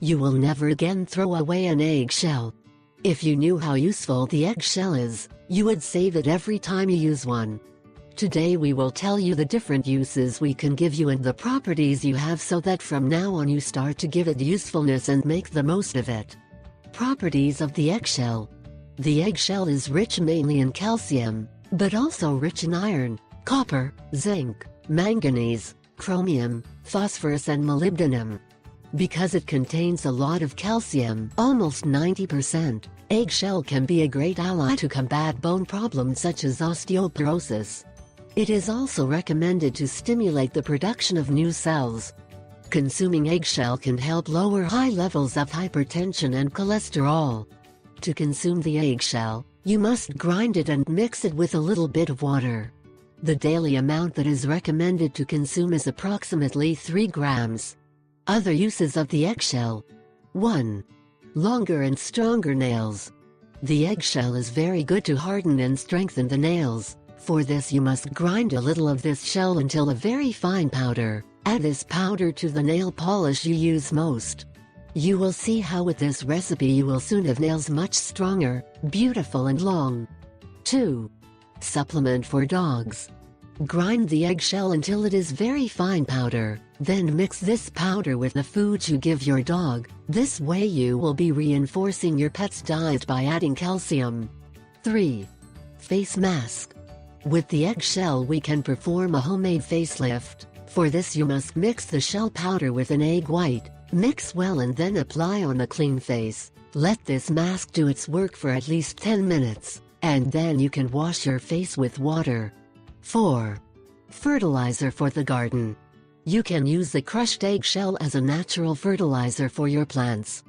You will never again throw away an eggshell. If you knew how useful the eggshell is, you would save it every time you use one. Today we will tell you the different uses we can give you and the properties you have so that from now on you start to give it usefulness and make the most of it. Properties of the eggshell. The eggshell is rich mainly in calcium, but also rich in iron, copper, zinc, manganese, chromium, phosphorus and molybdenum. Because it contains a lot of calcium, almost 90%, eggshell can be a great ally to combat bone problems such as osteoporosis. It is also recommended to stimulate the production of new cells. Consuming eggshell can help lower high levels of hypertension and cholesterol. To consume the eggshell, you must grind it and mix it with a little bit of water. The daily amount that is recommended to consume is approximately 3 grams. Other uses of the eggshell. 1. Longer and stronger nails. The eggshell is very good to harden and strengthen the nails. For this you must grind a little of this shell until a very fine powder. Add this powder to the nail polish you use most. You will see how with this recipe you will soon have nails much stronger, beautiful and long. 2. Supplement for dogs. Grind the eggshell until it is very fine powder, then mix this powder with the food you give your dog. This way you will be reinforcing your pet's diet by adding calcium. 3. Face mask. With the eggshell we can perform a homemade facelift. For this you must mix the shell powder with an egg white, mix well and then apply on a clean face. Let this mask do its work for at least 10 minutes, and then you can wash your face with water. 4. Fertilizer for the garden. You can use the crushed eggshell as a natural fertilizer for your plants.